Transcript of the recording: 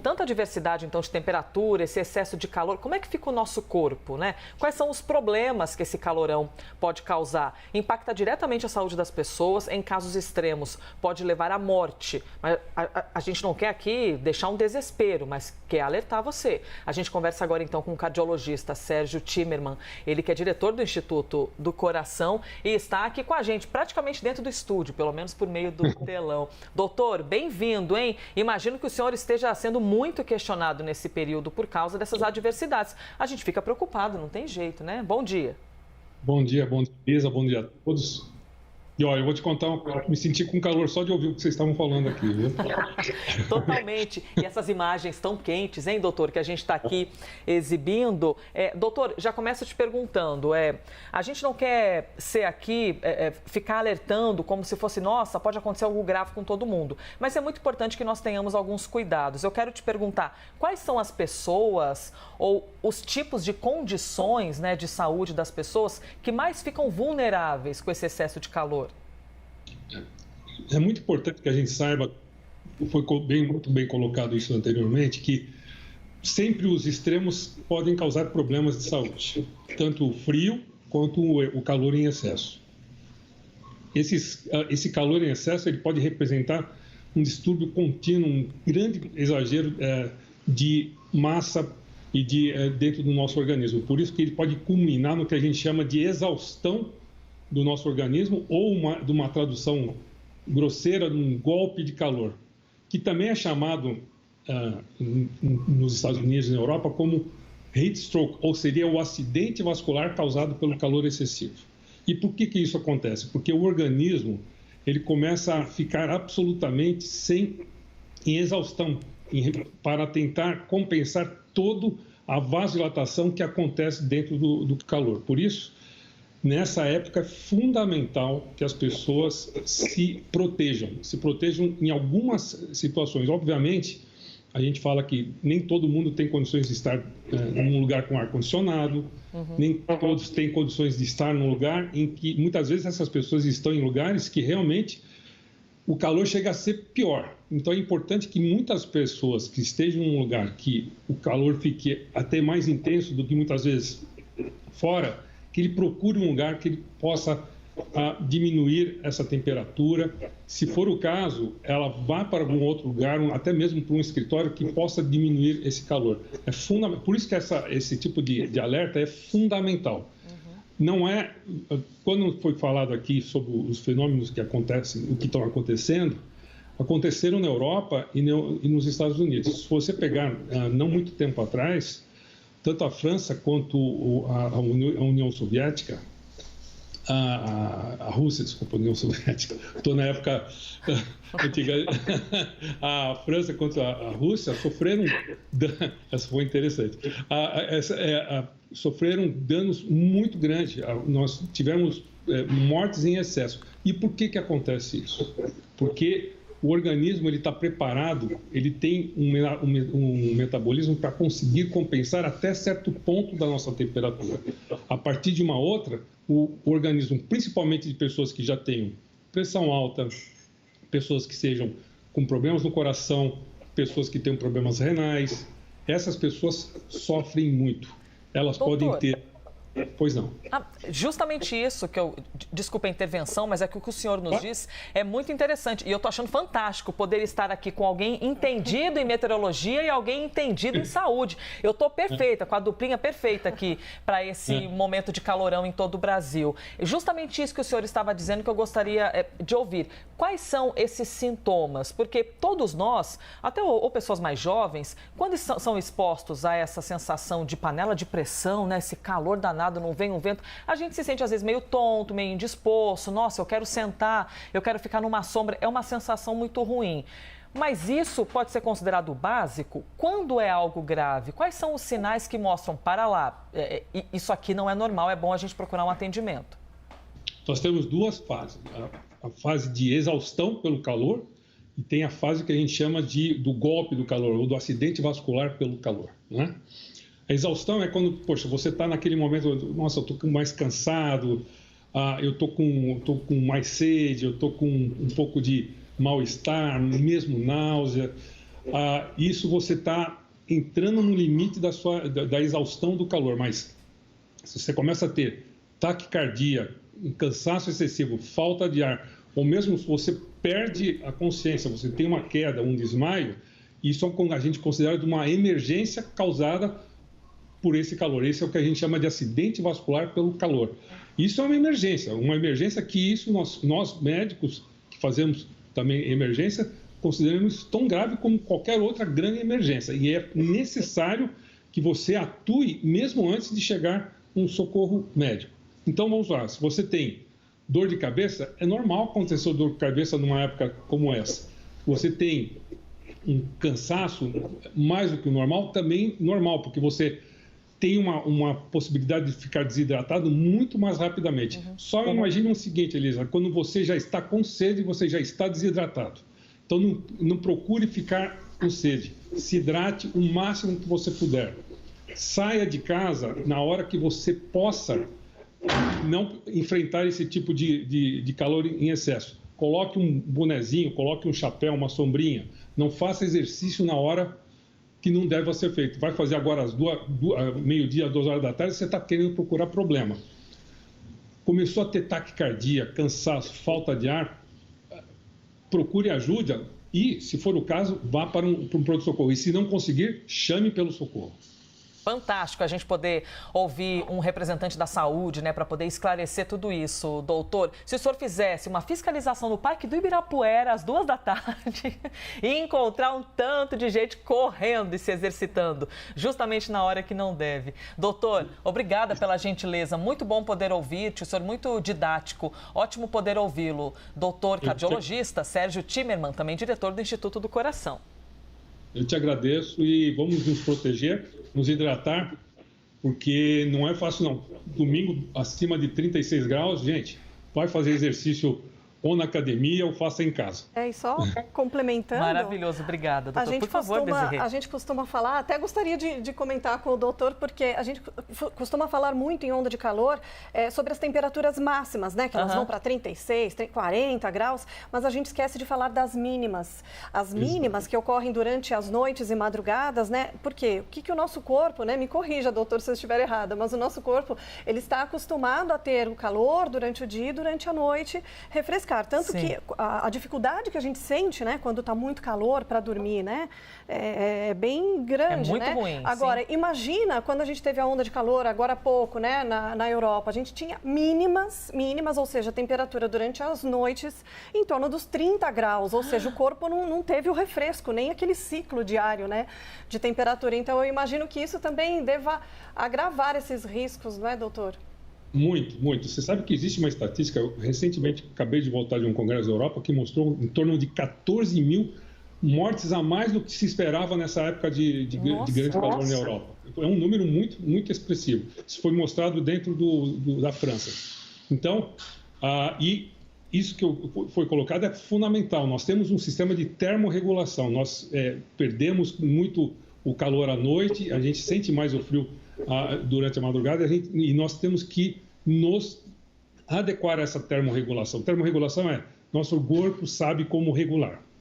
Tanta diversidade, então, de temperatura, esse excesso de calor, como é que fica o nosso corpo, né? Quais são os problemas que esse calorão pode causar? Impacta diretamente a saúde das pessoas, em casos extremos, pode levar à morte. Mas a gente não quer aqui deixar um desespero, mas quer alertar você. A gente conversa agora, então, com o cardiologista Sérgio Timerman, ele que é diretor do Instituto do Coração e está aqui com a gente, praticamente dentro do estúdio, pelo menos por meio do telão. Doutor, bem-vindo, hein? Imagino que o senhor esteja sendo muito questionado nesse período por causa dessas adversidades. A gente fica preocupado, não tem jeito, né? Bom dia. Bom dia, Isa, bom dia a todos. E olha, eu vou te contar, me senti com calor só de ouvir o que vocês estavam falando aqui, viu? Totalmente. E essas imagens tão quentes, hein, doutor, que a gente está aqui exibindo. Doutor, já começo te perguntando, a gente não quer ser aqui, ficar alertando como se fosse, nossa, pode acontecer algo grave com todo mundo. Mas é muito importante que nós tenhamos alguns cuidados. Eu quero te perguntar, quais são as pessoas ou os tipos de condições, né, de saúde das pessoas que mais ficam vulneráveis com esse excesso de calor? É muito importante que a gente saiba, foi muito bem colocado isso anteriormente, que sempre os extremos podem causar problemas de saúde, tanto o frio quanto o calor em excesso. Esse calor em excesso ele pode representar um distúrbio contínuo, um grande exagero de massa e dentro do nosso organismo. Por isso que ele pode culminar no que a gente chama de exaustão do nosso organismo ou de uma tradução grosseira de um golpe de calor, que também é chamado nos Estados Unidos e na Europa como heat stroke, ou seria o acidente vascular causado pelo calor excessivo. E por que isso acontece? Porque o organismo ele começa a ficar absolutamente em exaustão para tentar compensar toda a vasodilatação que acontece dentro do calor. Por isso, nessa época é fundamental que as pessoas se protejam em algumas situações. Obviamente, a gente fala que nem todo mundo tem condições de estar num lugar com ar-condicionado, nem todos têm condições de estar num lugar em que, muitas vezes, essas pessoas estão em lugares que realmente o calor chega a ser pior. Então, é importante que muitas pessoas que estejam em um lugar que o calor fique até mais intenso do que muitas vezes fora, que ele procure um lugar que ele possa diminuir essa temperatura. Se for o caso, ela vá para algum outro lugar, até mesmo para um escritório que possa diminuir esse calor. É fundamental. Por isso que esse tipo de alerta é fundamental. Não é, quando foi falado aqui sobre os fenômenos que acontecem, o que estão acontecendo, aconteceram na Europa e nos Estados Unidos. Se você pegar, não muito tempo atrás, tanto a França quanto a União Soviética, a Rússia, desculpa, a União Soviética, estou na época antiga, a França quanto a Rússia sofreram, essa foi interessante, sofreram danos muito grandes, nós tivemos mortes em excesso. E por que acontece isso? Porque o organismo está preparado, ele tem um metabolismo para conseguir compensar até certo ponto da nossa temperatura. A partir de uma outra, o organismo, principalmente de pessoas que já tenham pressão alta, pessoas que sejam com problemas no coração, pessoas que tenham problemas renais, essas pessoas sofrem muito. Elas podem ter... Pois não. Justamente isso que desculpa a intervenção, mas é que o que o senhor nos diz é muito interessante. E eu estou achando fantástico poder estar aqui com alguém entendido em meteorologia e alguém entendido em saúde. Eu estou perfeita, com a duplinha perfeita aqui para esse momento de calorão em todo o Brasil. Justamente isso que o senhor estava dizendo que eu gostaria de ouvir. Quais são esses sintomas? Porque todos nós, até ou pessoas mais jovens, quando são expostos a essa sensação de panela de pressão, né, esse calor danado, não vem um vento, a gente se sente às vezes meio tonto, meio indisposto, nossa, eu quero sentar, eu quero ficar numa sombra, é uma sensação muito ruim. Mas isso pode ser considerado básico? Quando é algo grave? Quais são os sinais que mostram, para lá, isso aqui não é normal, é bom a gente procurar um atendimento? Nós temos duas fases, a fase de exaustão pelo calor e tem a fase que a gente chama do golpe do calor, ou do acidente vascular pelo calor, né? A exaustão é quando, poxa, você está naquele momento, nossa, eu estou mais cansado, eu estou com mais sede, eu estou com um pouco de mal-estar, mesmo náusea. isso você está entrando no limite da exaustão do calor, mas se você começa a ter taquicardia, um cansaço excessivo, falta de ar, ou mesmo se você perde a consciência, você tem uma queda, um desmaio, isso a gente considera de uma emergência causada por esse calor. Esse é o que a gente chama de acidente vascular pelo calor. Isso é uma emergência que isso nós médicos que fazemos também emergência, consideramos isso tão grave como qualquer outra grande emergência. E é necessário que você atue mesmo antes de chegar um socorro médico. Então, vamos lá, se você tem dor de cabeça, é normal acontecer dor de cabeça numa época como essa. Você tem um cansaço mais do que o normal, também normal, porque você tem uma possibilidade de ficar desidratado muito mais rapidamente. Só imagine o seguinte, Elisa, quando você já está com sede, você já está desidratado. Então, não procure ficar com sede. Se hidrate o máximo que você puder. Saia de casa na hora que você possa não enfrentar esse tipo de calor em excesso. Coloque um bonezinho, coloque um chapéu, uma sombrinha. Não faça exercício na hora que não deve ser feito. Vai fazer agora às meio-dia, 2 horas da tarde, você está querendo procurar problema. Começou a ter taquicardia, cansaço, falta de ar, procure ajuda e, se for o caso, vá para um pronto-socorro. E se não conseguir, chame pelo socorro. Fantástico a gente poder ouvir um representante da saúde, né, para poder esclarecer tudo isso, doutor. Se o senhor fizesse uma fiscalização no Parque do Ibirapuera às 2 da tarde e encontrar um tanto de gente correndo e se exercitando, justamente na hora que não deve. Doutor, obrigada pela gentileza, muito bom poder ouvir-te, o senhor muito didático, ótimo poder ouvi-lo. Doutor cardiologista Sérgio Timerman, também diretor do Instituto do Coração. Eu te agradeço e vamos nos proteger, nos hidratar, porque não é fácil não. Domingo acima de 36 graus, gente, vai fazer exercício ou na academia ou faça em casa. E só complementando... Maravilhoso, obrigada, doutor. Por favor, Desirê. A gente costuma falar, até gostaria de comentar com o doutor, porque a gente costuma falar muito em onda de calor sobre as temperaturas máximas, né? Que elas vão para 36, 40 graus, mas a gente esquece de falar das mínimas. As mínimas que ocorrem durante as noites e madrugadas, né? Porque o que o nosso corpo, né? Me corrija, doutor, se eu estiver errada, mas o nosso corpo, ele está acostumado a ter o calor durante o dia e durante a noite refrescado. Tanto Sim. que a dificuldade que a gente sente, né, quando está muito calor para dormir, né, é bem grande, É muito né? ruim. Agora, sim. imagina quando a gente teve a onda de calor agora há pouco, né, na Europa, a gente tinha mínimas, ou seja, a temperatura durante as noites em torno dos 30 graus, ou seja, o corpo não teve o refresco, nem aquele ciclo diário, né, de temperatura. Então, eu imagino que isso também deva agravar esses riscos, não é, doutor? Muito, muito. Você sabe que existe uma estatística, eu recentemente acabei de voltar de um congresso da Europa, que mostrou em torno de 14 mil mortes a mais do que se esperava nessa época de grande calor na Europa. É um número muito, muito expressivo. Isso foi mostrado dentro da França. Então, e isso que foi colocado é fundamental. Nós temos um sistema de termorregulação. Nós perdemos muito o calor à noite, a gente sente mais o frio durante a madrugada e nós temos que nos adequar a essa termorregulação. Termorregulação é nosso corpo sabe como regular.